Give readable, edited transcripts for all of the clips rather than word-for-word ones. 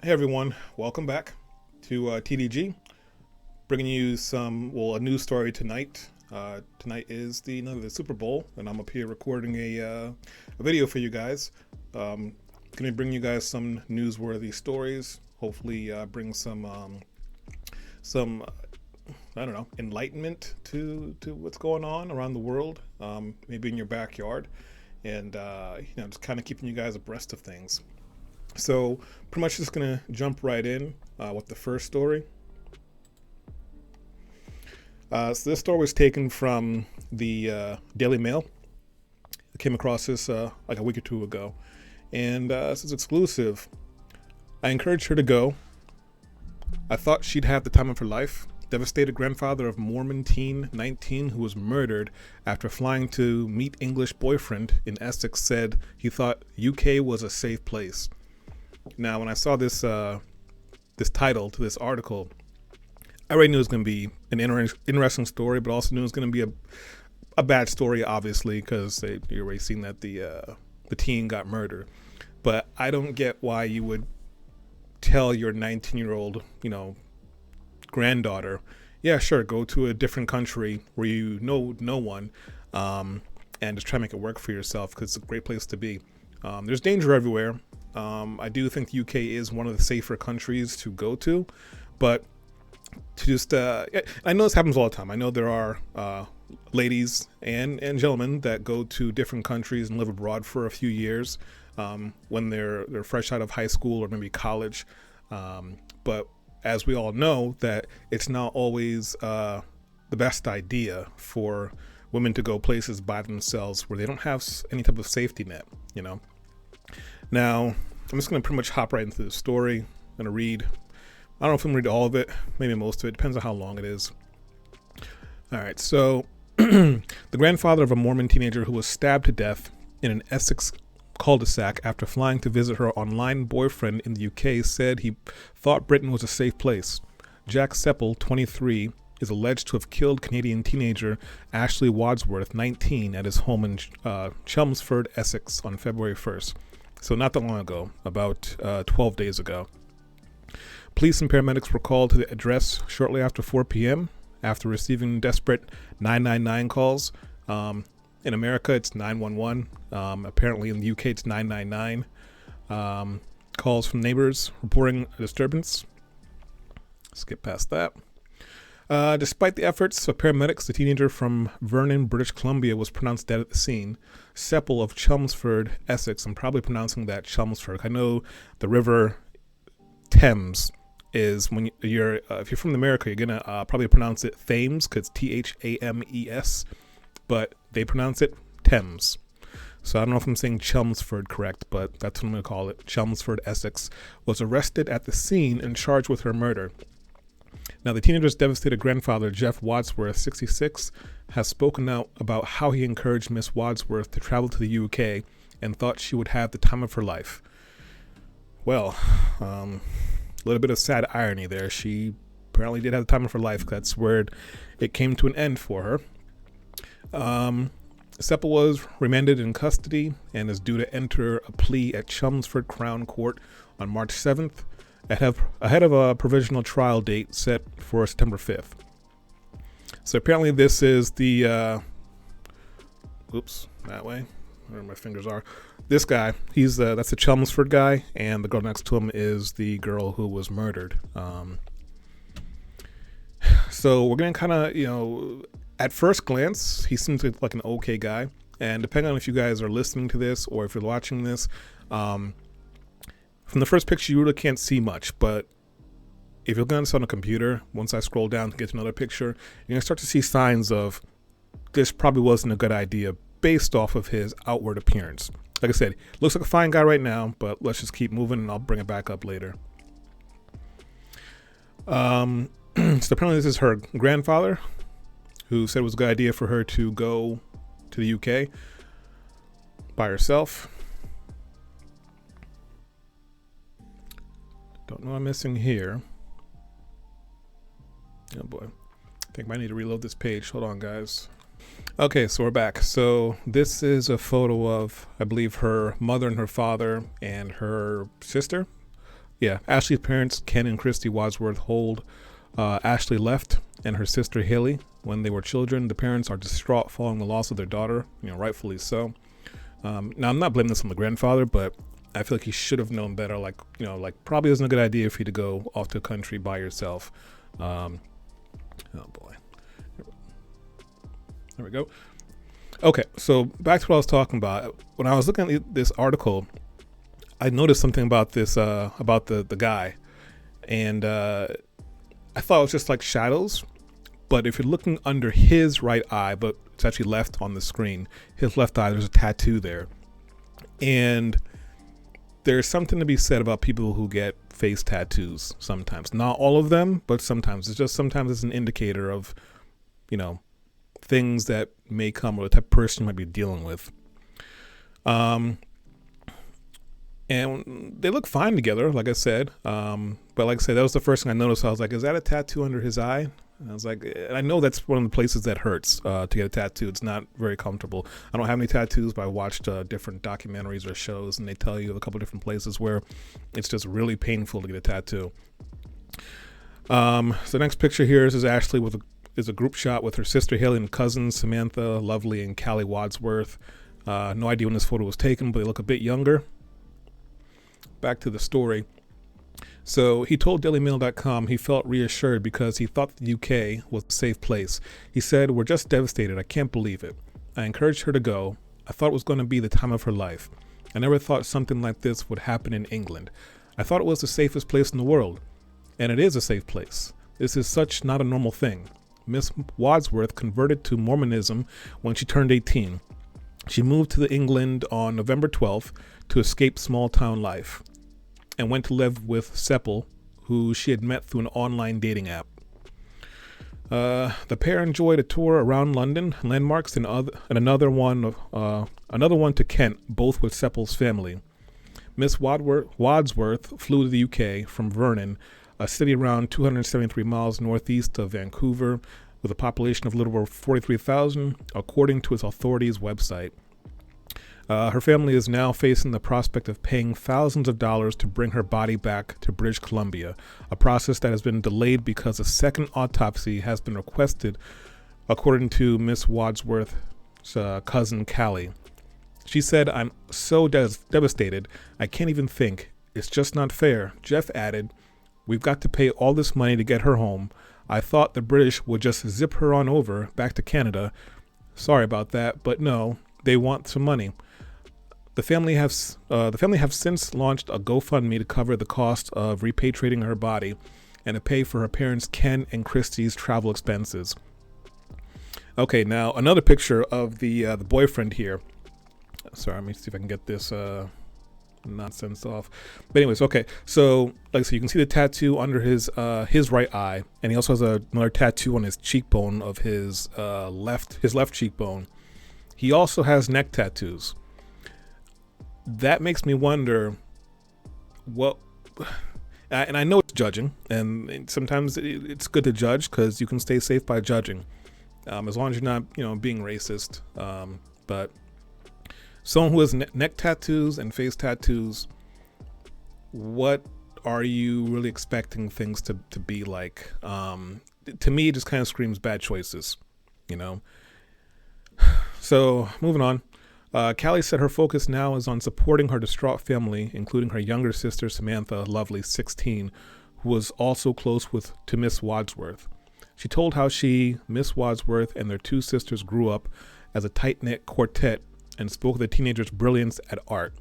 Hey everyone, welcome back to TDG. Bringing you a news story tonight. Tonight is the Super Bowl, and I'm up here recording a video for you guys. Going to bring you guys some newsworthy stories. Hopefully, bring some I don't know, enlightenment to what's going on around the world. Maybe in your backyard, and just kind of keeping you guys abreast of things. So pretty much just gonna jump right in with the first story. So this story was taken from the Daily Mail. I came across this like a week or two ago, and this is exclusive. I encouraged her to go. I thought she'd have the time of her life. Devastated grandfather of Mormon teen 19 who was murdered after flying to meet English boyfriend in Essex said he thought UK was a safe place. Now, when I saw this title to this article, I already knew it was going to be an interesting story, but also knew it was going to be a bad story, obviously, because you're already seeing that the teen got murdered. But I don't get why you would tell your 19-year-old, granddaughter, yeah, sure, go to a different country where you know no one, and just try to make it work for yourself, because it's a great place to be. There's danger everywhere. I do think the UK is one of the safer countries to go to, but to just, I know this happens all the time. I know there are ladies and gentlemen that go to different countries and live abroad for a few years when they're fresh out of high school or maybe college. But as we all know, that it's not always the best idea for women to go places by themselves where they don't have any type of safety net, Now, I'm just going to pretty much hop right into the story. I'm going to read, I don't know if I'm going to read all of it, maybe most of it, depends on how long it is. All right, so the grandfather of a Mormon teenager who was stabbed to death in an Essex cul-de-sac after flying to visit her online boyfriend in the UK said he thought Britain was a safe place. Jack Sepple, 23, is alleged to have killed Canadian teenager Ashley Wadsworth, 19, at his home in Chelmsford, Essex on February 1st. So not that long ago, about 12 days ago. Police and paramedics were called to the address shortly after 4 p.m. after receiving desperate 999 calls. In America, it's 911. Apparently in the UK, it's 999. Calls from neighbors reporting a disturbance. Skip past that. Despite the efforts of paramedics, the teenager from Vernon, British Columbia, was pronounced dead at the scene. Sepple of Chelmsford, Essex. I'm probably pronouncing that Chelmsford. I know the river Thames is when you're if you're from America, you're gonna probably pronounce it Thames because Thames, but they pronounce it Thames. So I don't know if I'm saying Chelmsford correct, but that's what I'm gonna call it. Chelmsford, Essex, was arrested at the scene and charged with her murder. Now, the teenager's devastated grandfather, Jeff Wadsworth, 66, has spoken out about how he encouraged Miss Wadsworth to travel to the UK and thought she would have the time of her life. Well, a little bit of sad irony there. She apparently did have the time of her life. That's where it came to an end for her. Sepple was remanded in custody and is due to enter a plea at Chelmsford Crown Court on March 7th. Ahead of a provisional trial date set for September 5th. So apparently this is the, that way, where my fingers are. This guy, that's the Chelmsford guy, and the girl next to him is the girl who was murdered. So we're going to kind of, at first glance, he seems like an okay guy. And depending on if you guys are listening to this or if you're watching this, from the first picture, you really can't see much, but if you're going to on a computer, once I scroll down to get to another picture, you're going to start to see signs of this probably wasn't a good idea based off of his outward appearance. Like I said, looks like a fine guy right now, but let's just keep moving and I'll bring it back up later. So apparently this is her grandfather who said it was a good idea for her to go to the UK by herself. Don't know what I'm missing here. Oh boy. I think I might need to reload this page. Hold on, guys. Okay, so we're back. So this is a photo of, I believe, her mother and her father and her sister. Yeah, Ashley's parents, Ken and Christy Wadsworth, hold Ashley left and her sister Haley when they were children. The parents are distraught following the loss of their daughter, rightfully so. Now, I'm not blaming this on the grandfather, but I feel like he should have known better. Like probably isn't a good idea for you to go off to a country by yourself. Oh boy. There we go. Okay, so back to what I was talking about. When I was looking at this article, I noticed something about this, about the guy. And I thought it was just like shadows. But if you're looking under his right eye, but it's actually left on the screen, his left eye, there's a tattoo there. And there's something to be said about people who get face tattoos sometimes. Not all of them, but sometimes. Sometimes it's an indicator of, things that may come or the type of person you might be dealing with. And they look fine together, like I said. But like I said, that was the first thing I noticed. I was like, is that a tattoo under his eye? And I was like, I know that's one of the places that hurts to get a tattoo. It's not very comfortable. I don't have any tattoos, but I watched different documentaries or shows, and they tell you of a couple of different places where it's just really painful to get a tattoo. So the next picture here is Ashley is a group shot with her sister Haley and cousins Samantha, Lovely, and Callie Wadsworth. No idea when this photo was taken, but they look a bit younger. Back to the story. So he told DailyMail.com he felt reassured because he thought the UK was a safe place. He said, "We're just devastated. I can't believe it. I encouraged her to go. I thought it was going to be the time of her life. I never thought something like this would happen in England. I thought it was the safest place in the world. And it is a safe place. This is such not a normal thing. Miss Wadsworth converted to Mormonism when she turned 18. She moved to England on November 12th to escape small-town life and went to live with Sepple, who she had met through an online dating app. The pair enjoyed a tour around London, landmarks, and another one to Kent, both with Sepple's family. Miss Wadsworth flew to the UK from Vernon, a city around 273 miles northeast of Vancouver, with a population of a little over 43,000, according to its authorities' website. Her family is now facing the prospect of paying thousands of dollars to bring her body back to British Columbia, a process that has been delayed because a second autopsy has been requested, according to Miss Wadsworth's cousin Callie. She said, "I'm so devastated, I can't even think. It's just not fair." Jeff added, "We've got to pay all this money to get her home. I thought the British would just zip her on over back to Canada. Sorry about that, but no, they want some money." The family have since launched a GoFundMe to cover the cost of repatriating her body and to pay for her parents Ken and Christy's travel expenses. Okay, now another picture of the boyfriend here. Sorry, let me see if I can get this nonsense off. But anyways, okay. So like I said, you can see the tattoo under his right eye, and he also has another tattoo on his cheekbone of his left cheekbone. He also has neck tattoos. That makes me wonder what, and I know it's judging, and sometimes it's good to judge because you can stay safe by judging, as long as you're not, being racist. But someone who has neck tattoos and face tattoos, what are you really expecting things to be like? To me, it just kind of screams bad choices, So moving on. Callie said her focus now is on supporting her distraught family, including her younger sister, Samantha, Lovely, 16, who was also close to Miss Wadsworth. She told how she, Miss Wadsworth, and their two sisters grew up as a tight-knit quartet and spoke of the teenagers' brilliance at art,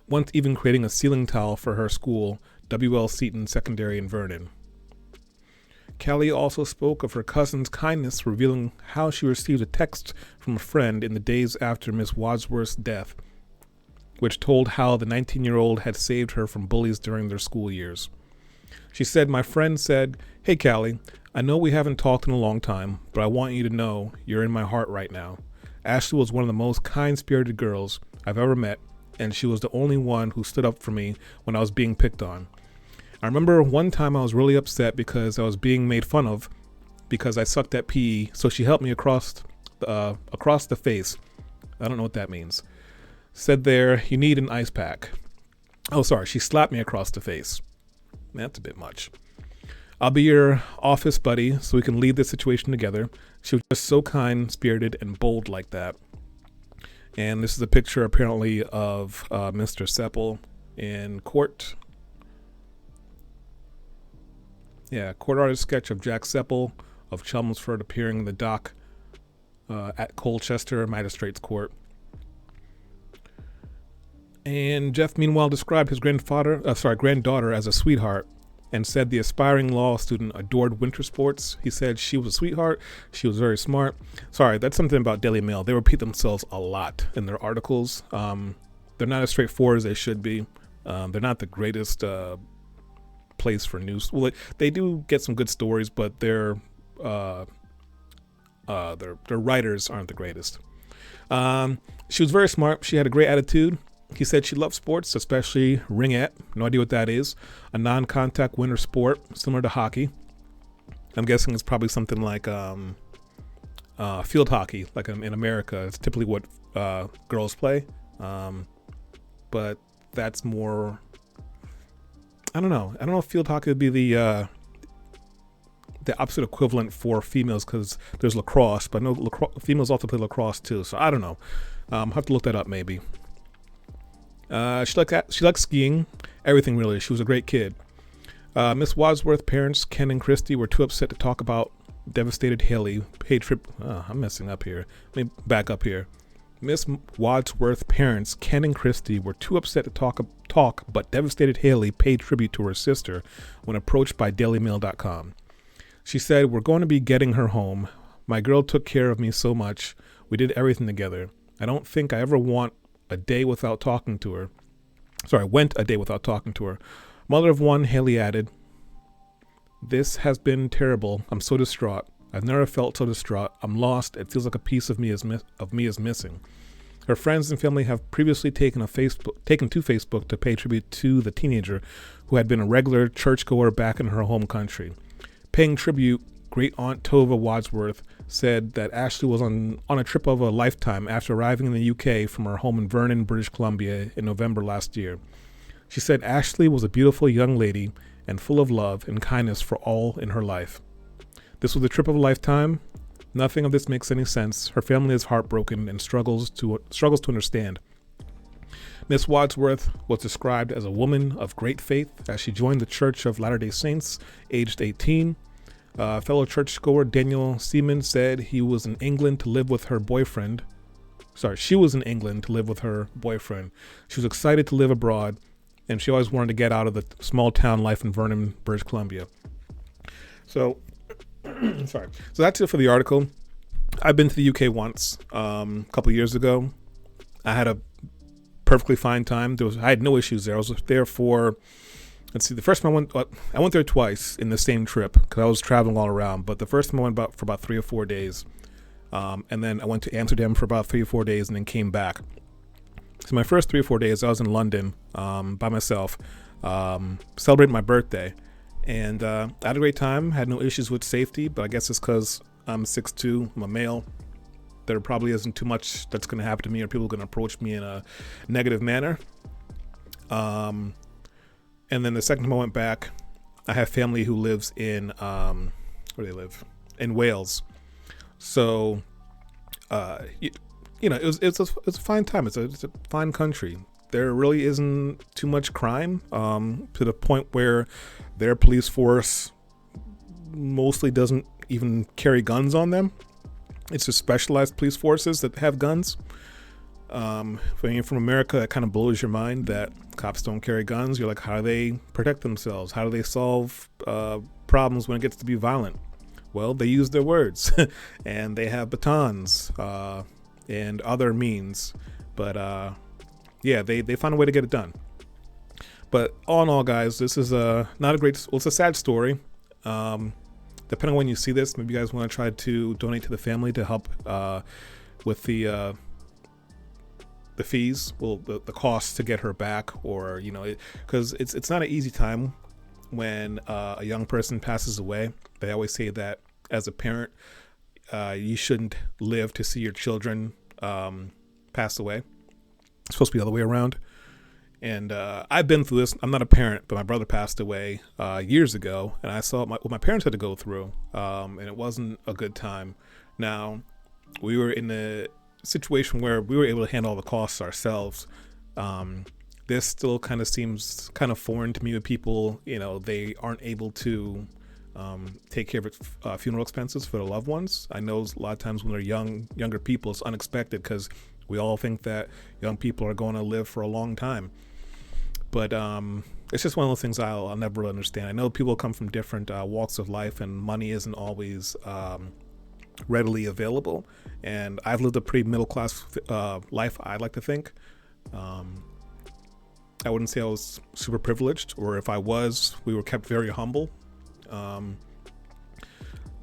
once even creating a ceiling tile for her school, W.L. Seton Secondary in Vernon. Callie also spoke of her cousin's kindness, revealing how she received a text from a friend in the days after Miss Wadsworth's death, which told how the 19-year-old had saved her from bullies during their school years. She said, "My friend said, 'Hey, Callie, I know we haven't talked in a long time, but I want you to know you're in my heart right now. Ashley was one of the most kind-spirited girls I've ever met, and she was the only one who stood up for me when I was being picked on. I remember one time I was really upset because I was being made fun of because I sucked at PE, so she helped me across the face.'" I don't know what that means. "Said there, you need an ice pack." Oh, sorry, she slapped me across the face. That's a bit much. I'll be your office buddy so we can leave this situation together. She was just so kind, spirited, and bold like that. And this is a picture apparently of Mr. Sepple in court. Yeah, court artist sketch of Jack Sepple of Chelmsford appearing in the dock at Colchester Magistrates Court. And Jeff, meanwhile, described his granddaughter as a sweetheart and said the aspiring law student adored winter sports. He said she was a sweetheart. She was very smart. Sorry, that's something about Daily Mail. They repeat themselves a lot in their articles. They're not as straightforward as they should be. They're not the greatest place for news. Well, they do get some good stories, but their writers aren't the greatest. She was very smart. She had a great attitude. He said she loved sports, especially ringette. No idea what that is. A non-contact winter sport similar to hockey. I'm guessing it's probably something like field hockey, like in America. It's typically what girls play. But that's more... I don't know if field hockey would be the opposite equivalent for females, because there's lacrosse, but no, females also play lacrosse too. So I don't know. I'll have to look that up maybe. She liked skiing, everything really. She was a great kid. Miss Wadsworth parents, Ken and Christy, were too upset to talk about devastated Haley paid trip. I'm messing up here. Let me back up here. Miss Wadsworth parents, Ken and Christy, were too upset to talk, but devastated Haley paid tribute to her sister when approached by DailyMail.com. She said, "We're going to be getting her home. My girl took care of me so much. We did everything together. I don't think I ever went a day without talking to her. Mother of one," Haley added, "This has been terrible. I'm so distraught. I've never felt so distraught. I'm lost. It feels like a piece of me is missing." Her friends and family have previously taken to Facebook to pay tribute to the teenager who had been a regular churchgoer back in her home country. Paying tribute, Great Aunt Tova Wadsworth said that Ashley was on a trip of a lifetime after arriving in the UK from her home in Vernon, British Columbia in November last year. She said Ashley was a beautiful young lady and full of love and kindness for all in her life. This was a trip of a lifetime. Nothing of this makes any sense. Her family is heartbroken and struggles to understand. Miss Wadsworth was described as a woman of great faith as she joined the Church of Latter-day Saints, aged 18. Fellow churchgoer Daniel Seaman said he was in England to live with her boyfriend. She was in England to live with her boyfriend. She was excited to live abroad, and she always wanted to get out of the small town life in Vernon, British Columbia. So that's it for the article. I've been to the UK once, a couple years ago. I had a perfectly fine time. I had no issues there. I was there for, the first time I went there twice in the same trip because I was traveling all around. But the first time I went for about 3 or 4 days. And then I went to Amsterdam for about 3 or 4 days and then came back. So my first 3 or 4 days, I was in London by myself, celebrating my birthday. And I had a great time, had no issues with safety, but I guess it's because I'm 6'2", I'm a male. There probably isn't too much that's going to happen to me or people are going to approach me in a negative manner. And then the second time I went back, I have family who lives in, where they live? In Wales. So, it's a fine time. It's a fine country. There really isn't too much crime, to the point where their police force mostly doesn't even carry guns on them. It's just specialized police forces that have guns. When you're from America, it kind of blows your mind that cops don't carry guns. You're like, how do they protect themselves? How do they solve problems when it gets to be violent? Well, they use their words, and they have batons and other means. But they find a way to get it done. But all in all, guys, this is it's a sad story. Depending on when you see this, maybe you guys want to try to donate to the family to help with the fees, the costs to get her back, or because it's not an easy time when a young person passes away. They always say that as a parent, you shouldn't live to see your children pass away. It's supposed to be the other way around. And I've been through this. I'm not a parent, but my brother passed away years ago, and I saw what my parents had to go through, and it wasn't a good time. Now, we were in a situation where we were able to handle all the costs ourselves. This still kind of seems kind of foreign to me with people, they aren't able to take care of funeral expenses for their loved ones. I know a lot of times when they're younger people, it's unexpected because we all think that young people are going to live for a long time. But it's just one of those things I'll never understand. I know people come from different walks of life, and money isn't always readily available. And I've lived a pretty middle-class life, I like to think. I wouldn't say I was super privileged, or if I was, we were kept very humble.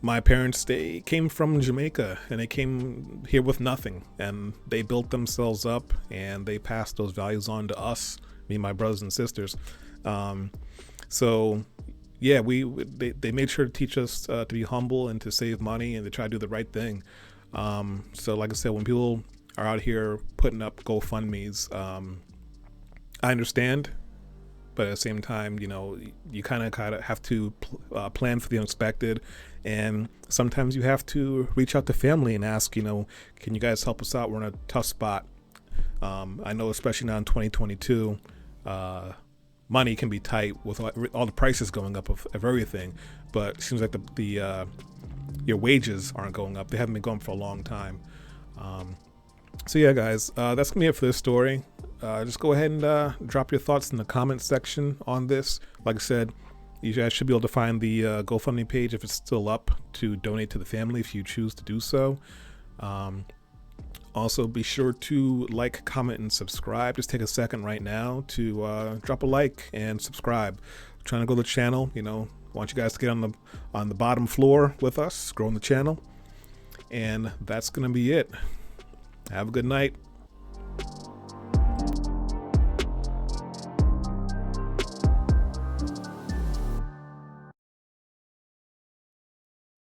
My parents, they came from Jamaica, and they came here with nothing, and they built themselves up, and they passed those values on to us, me and my brothers and sisters. So yeah, they made sure to teach us to be humble and to save money and to try to do the right thing. So like I said, when people are out here putting up GoFundMes, I understand, but at the same time, you kind of have to plan for the unexpected, and sometimes you have to reach out to family and ask, can you guys help us out? We're in a tough spot. I know, especially now in 2022, money can be tight with all the prices going up of everything, but it seems like your wages aren't going up. They haven't been going up for a long time. So yeah, guys, that's gonna be it for this story. Just go ahead and drop your thoughts in the comments section on this. Like I said, you guys should be able to find the GoFundMe page if it's still up to donate to the family if you choose to do so. Also, be sure to like, comment, and subscribe. Just take a second right now to drop a like and subscribe. I'm trying to grow the channel. I want you guys to get on the bottom floor with us, growing the channel. And that's gonna be it. Have a good night.